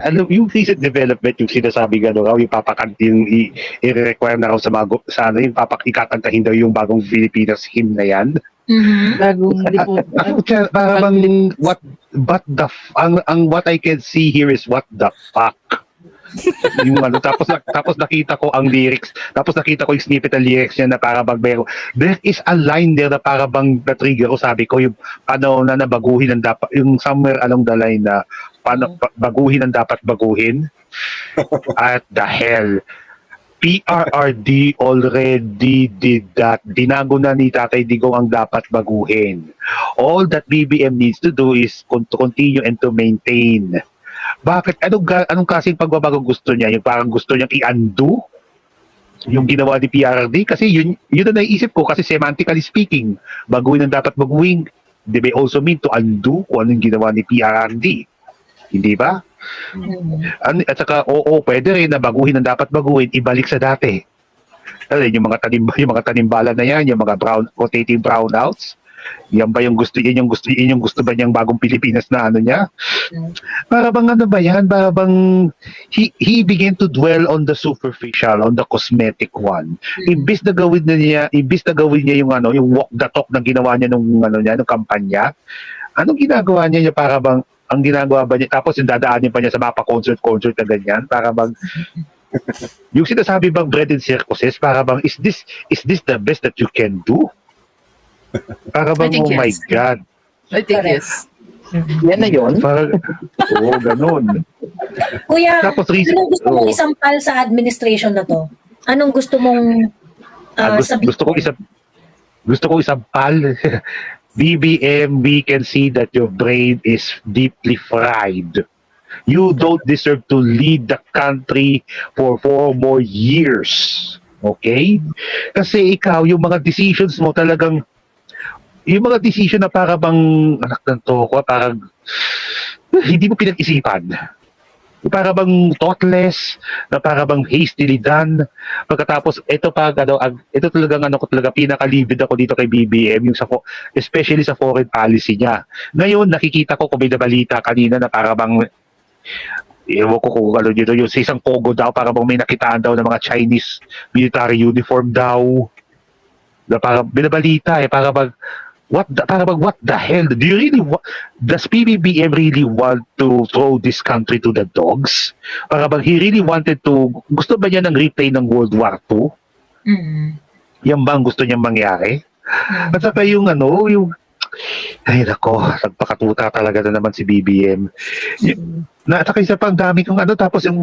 ano, yung recent development, yung sinasabi gano'n raw, yung yung i-require na raw sa ano, yung ikakantahin daw yung bagong Pilipinas hymn na yan. Bagong lipo. Para bang, what I can see here is what the fuck. Yung ano, tapos nakita ko ang lyrics, tapos nakita ko yung snippet ng lyrics niya na para bang there is a line there na para bang na-trigger ko, sabi ko yung ano na nabaguhin ang dapat, yung somewhere along the line na baguhin ang dapat baguhin. At the hell, PRRD already did that. Binago na ni Tatay Digong ang dapat baguhin. All that BBM needs to do is to continue and to maintain. Bakit? Anong klaseng pagbabago gusto niya? Yung parang gusto niyang i-undo yung ginawa ni PRRD? Kasi yun na naisip ko, kasi semantically speaking, baguhin ang dapat baguhin. They may also mean to undo kung anong ginawa ni PRRD. Hindi ba? At saka, pwede rin na baguhin ang dapat baguhin, ibalik sa dati. Yung mga tanimbala na yan, yung mga rotating brownouts, yan ba yung gusto ba niyang bagong Pilipinas na ano niya? Para bang ano ba yan? Para bang he began to dwell on the superficial, on the cosmetic one. Imbis na gawin niya yung ano, yung walk the talk na ginawa niya nung kampanya. Anong ginagawa niya para bang ang ginagawa ba niya, tapos yung dadaanin pa niya sa mga concert na ganyan, para bang yung sinasabi bang bread and circuses, para bang is this the best that you can do? Para bang, oh my God. I think yes. Yan na yun. Ganun. Kuya, tapos, anong gusto mong isampal sa administration na to? Anong gusto mong sabihin? Gusto ko isampal. BBM, we can see that your brain is deeply fried. You don't deserve to lead the country for 4 more years. Okay? Kasi ikaw, yung mga decisions mo talagang, yung mga decision na para bang, anak ng toko, parang, hindi mo pinag-isipan. Para bang thoughtless, na para bang hastily done. Pagkatapos, ito talaga pinaka-livid ako dito kay BBM, yung especially sa foreign policy niya. Ngayon, nakikita ko kung may nabalita kanina na para bang, ewan ko kung ano dito, yung sa isang Pogo daw, para bang may nakitaan daw ng mga Chinese military uniform daw. Na para binabalita para bang, what the hell? Does PBBM really want to throw this country to the dogs? Para bang he really wanted to, gusto ba niya ng replay ng World War II? Yan ba ang gusto niyang mangyari? At saka yung ay nako, nagpakatuta talaga na naman si BBM. At saka isa pang dami kong tapos yung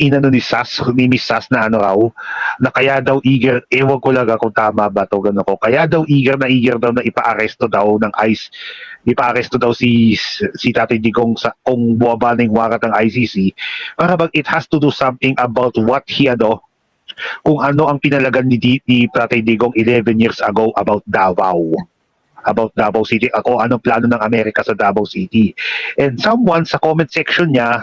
inano ni Miss Sas na na kaya daw eager, ewan ko lang kung tama ba to, gano'n ko, kaya daw eager daw na ipa-aresto daw ng ICE, ipa-aresto daw si Tatay Digong kung buwaba ng warat ng ICC, para bang it has to do something about what he kung ano ang pinalagan ni Tatay Digong 11 years ago about Davao City, anong plano ng Amerika sa Davao City. And someone sa comment section niya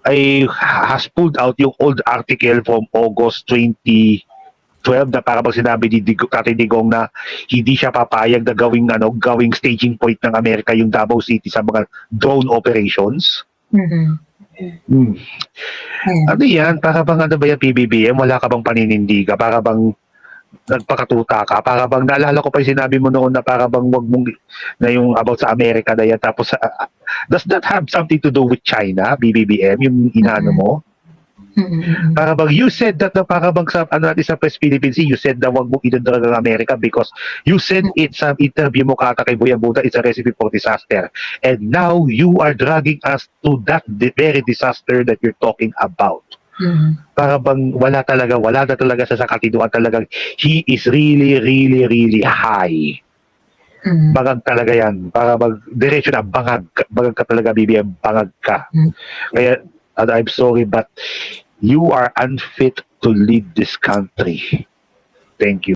has pulled out yung old article from August 2012 na para bang sinabi ni Tatay Digong na hindi siya papayag na gawing staging point ng Amerika yung Davao City sa mga drone operations. Ano yan? Para bang ba yan, PBBM? Wala ka bang paninindiga? Para bang nagpakatuta ka? Para bang naalala ko pa yung sinabi mo noon na para bang wag mong na yung about sa Amerika na yan. Tapos does that have something to do with China, BBBM, yung inano mo? Para bang you said that para bang sa natin sa Press Philippines, you said na wag mong idadrag ang Amerika because you said it's some interview mo kata kay Boy Abuda, it's a recipe for disaster. And now you are dragging us to that very disaster that you're talking about. Para bang wala na talaga sa katiduan, talagang he is really, really, really high. Bangag talaga yan. Para bang diretso na bangag ka talaga, BBM, bangag ka. Kaya I'm sorry but you are unfit to lead this country. Thank you.